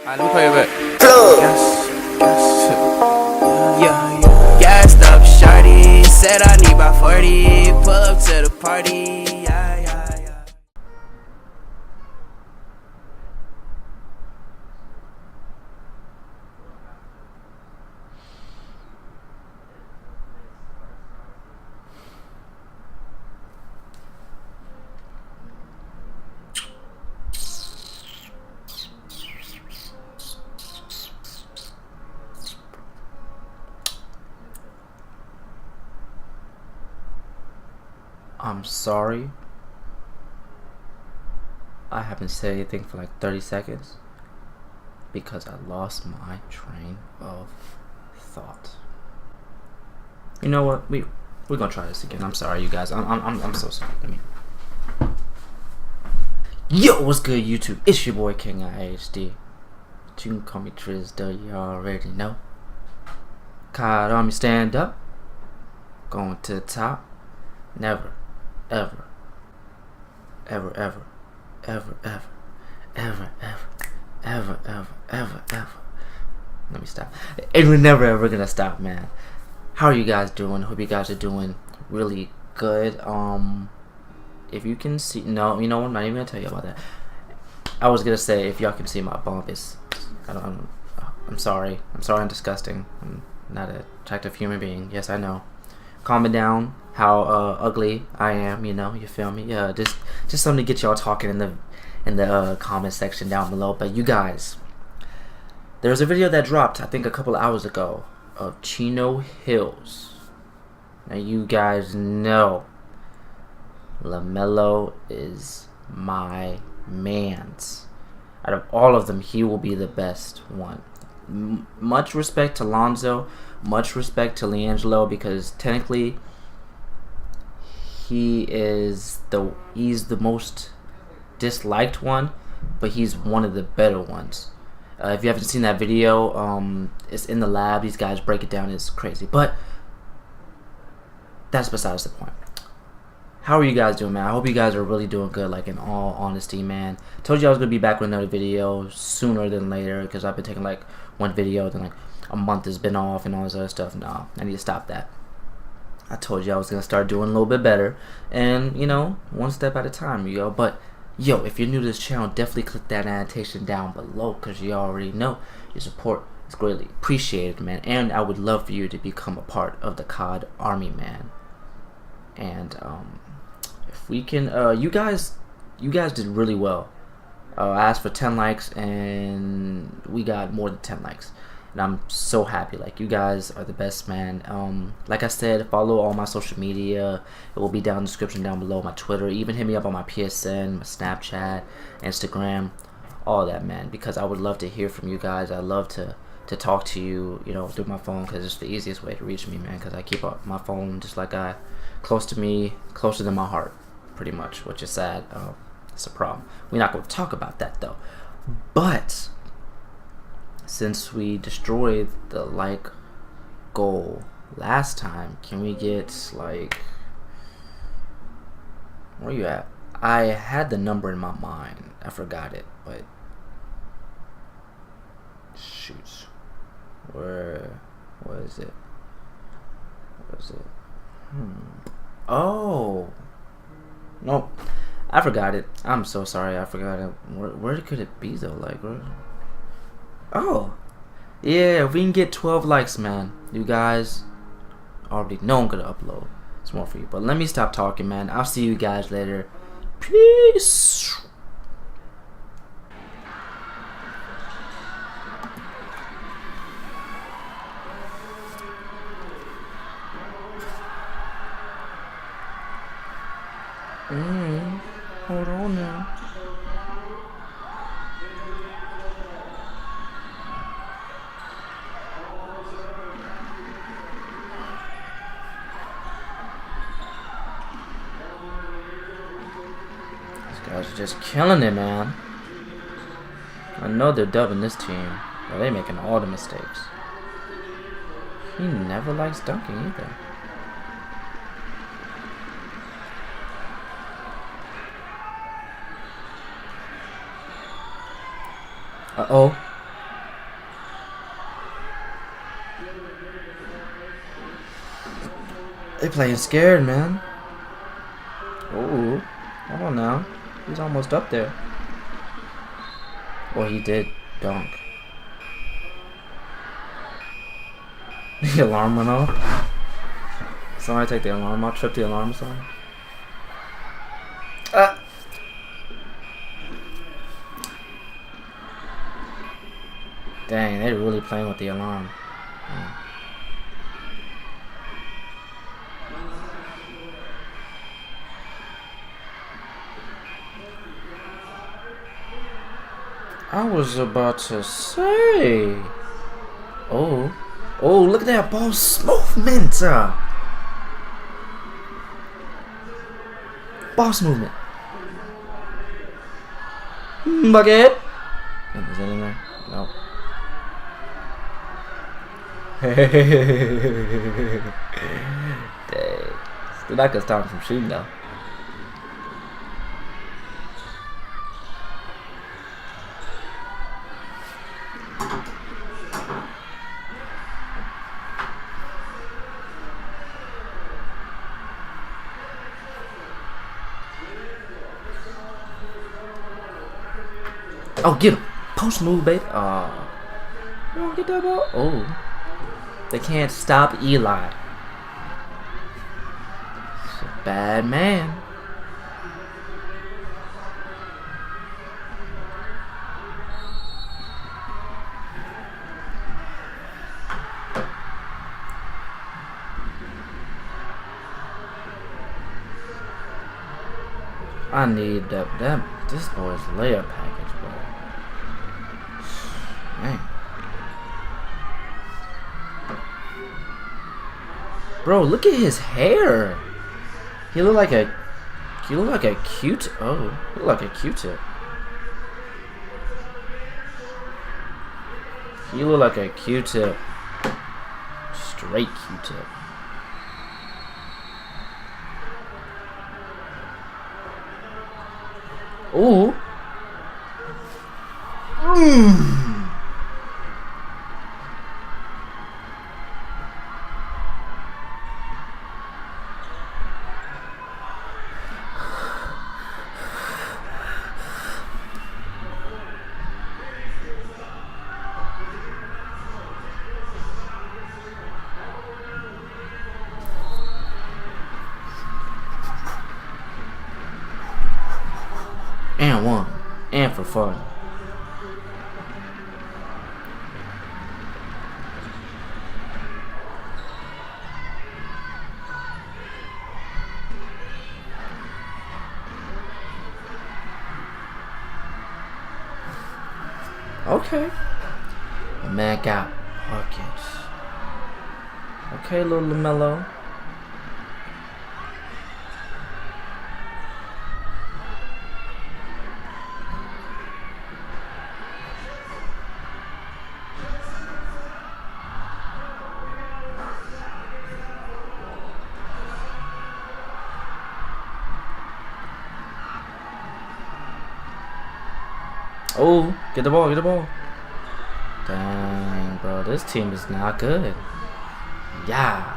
Let me play a bit. Yes. Yeah. Gassed up, shawty. Said I need about 40. Pull up to the party. Yeah. I'm sorry. I haven't said anything for like 30 seconds because I lost my train of thought. You know what? We're gonna try this again. I'm sorry, you guys. I'm so sorry. Yo, what's good, YouTube? It's your boy King IHD. You can call me Triz, though you already know. Caught on me, stand up. Going to the top. Never. Ever. Let me stop. And we're never ever gonna stop, man. How are you guys doing? Hope you guys are doing really good. If you can see, no, you know what? I'm not even gonna tell you about that. I was gonna say if y'all can see my bump, I'm sorry. I'm disgusting. I'm not an attractive human being. Yes, I know. Calm it down. How ugly I am, you know, you feel me? Yeah, just something to get y'all talking in the comment section down below. But you guys, there's a video that dropped I think a couple hours ago of Chino Hills. Now you guys know LaMelo is my man's. Out of all of them, he will be the best one. Much respect to Lonzo, much respect to LiAngelo, because technically he's the most disliked one, but he's one of the better ones. If you haven't seen that video, it's in the lab. These guys break it down. It's crazy, but that's besides the point. How are you guys doing, man? I hope you guys are really doing good, like in all honesty, man. Told you I was gonna be back with another video sooner than later, because I've been taking like one video, then like a month has been off and all this other stuff. No, I need to stop that. I told you I was gonna start doing a little bit better, and you know, one step at a time, yo. But yo, if you're new to this channel, definitely click that annotation down below, because you already know your support is greatly appreciated, man. And I would love for you to become a part of the COD Army, man. And if we can, you guys did really well. I asked for 10 likes, and we got more than 10 likes. And I'm so happy. Like, you guys are the best, man. Like I said, follow all my social media. It will be down in the description down below. My Twitter. Even hit me up on my PSN, my Snapchat, Instagram, all that, man. Because I would love to hear from you guys. I love to talk to you, you know, through my phone, because it's the easiest way to reach me, man. Because I keep my phone just like close to me, closer than my heart, pretty much, which is sad. It's a problem. We're not going to talk about that, though. But since we destroyed the like goal last time, can we get like, where you at? I had the number in my mind. I forgot it, but shoot, where is it? Oh, nope, I forgot it. I'm so sorry, I forgot it. Where could it be though? Like, where? Oh, yeah, if we can get 12 likes, man, you guys already know I'm gonna upload. It's more for you. But let me stop talking, man. I'll see you guys later. Peace. Hold on now. Guys are just killing it, man. I know they're dubbing this team, but they're making all the mistakes. He never likes dunking either. Uh-oh. They playing scared, man. Ooh, hold on now. He's almost up there. Well, he did dunk. The alarm went off. Somebody take the alarm off. Trip the alarm or something. Dang, they're really playing with the alarm. I was about to say. Oh, look at that ball movement. Boss movement. Bucket. Is that in there? No. Dang. Still not gonna stop him from shooting though. Oh, get him. Post move, baby. Oh. You don't get that ball? Oh. They can't stop Eli. He's a bad man. I need this boy's layup package, bro. Man. Bro, look at his hair. He look like a Q-tip. Oh, he look like a Q-tip. He look like a Q-tip. Straight Q-tip. Ooh. And one. And for fun. Okay. The man got buckets. Okay, little LaMelo. Oh, get the ball, get the ball. Dang, bro, this team is not good. Yeah.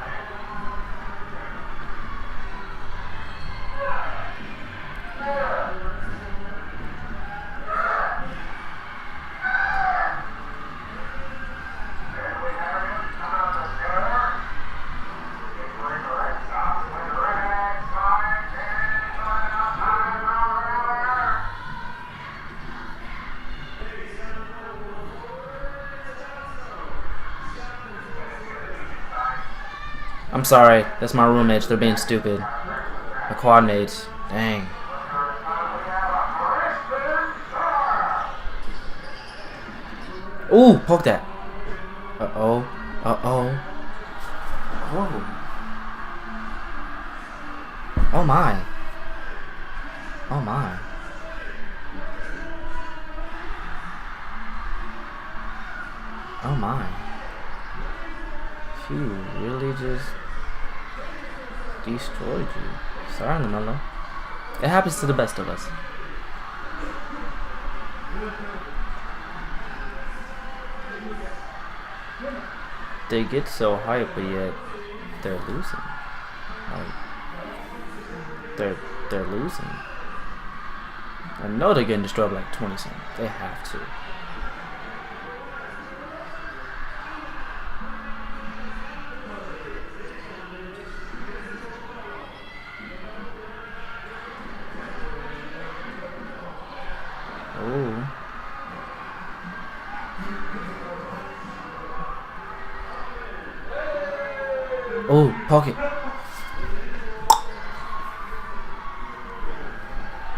I'm sorry, that's my roommates. They're being stupid. My quad mates. Dang. Ooh, poke that. Uh-oh. Uh-oh. Oh. Oh my. Oh my. Oh my. She really just destroyed you. Sorry, LaMelo. It happens to the best of us. They get so hyped, but yet they're losing. Like, they're losing. I know they're getting destroyed by like 20 something. They have to. Oh. Oh, pocket.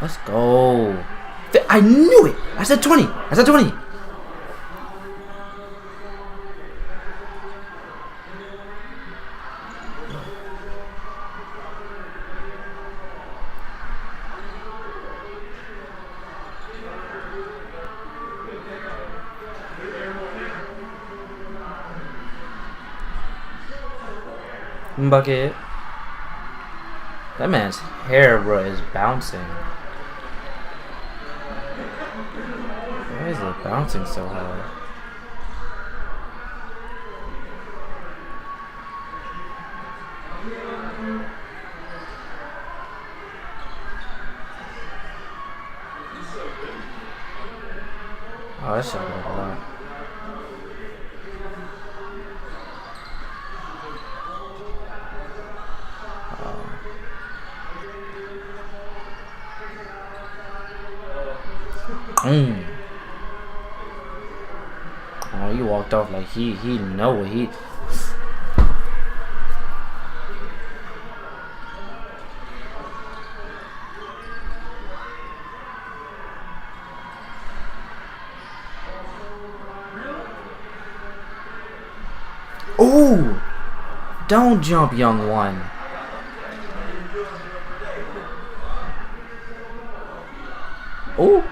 Let's go. I knew it. I said 20. I said 20. Bucket. That man's hair, bro, is bouncing. Why is it bouncing so hard? Oh, that shit look a lot. Oh, he walked off like he know what he. Oh, don't jump, young one. Oh.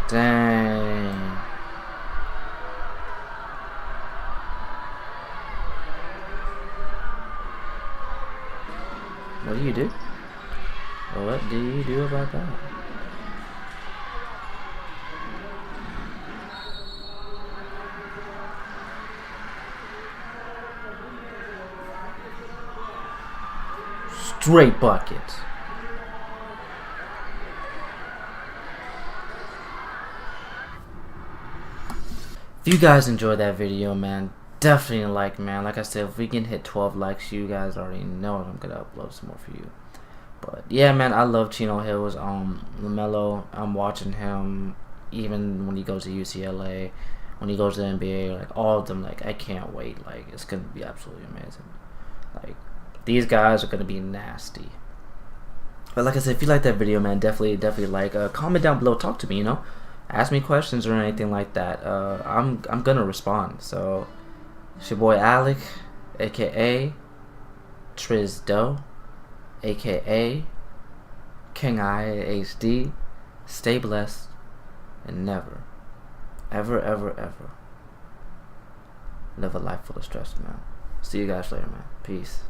Dang. What do you do? What do you do about that? Straight buckets. If you guys enjoyed that video, man, definitely like, man. Like I said, if we can hit 12 likes, you guys already know I'm gonna upload some more for you. But yeah, man, I love Chino Hills. LaMelo, I'm watching him even when he goes to UCLA, when he goes to the NBA, like all of them. Like, I can't wait. Like, it's gonna be absolutely amazing. Like, these guys are gonna be nasty. But like I said, if you like that video, man, definitely like. Comment down below, talk to me. You know, ask me questions or anything like that. I'm gonna respond. So, it's your boy Alec, aka Trizdo, aka King IHD. Stay blessed and never, ever live a life full of stress, man. See you guys later, man. Peace.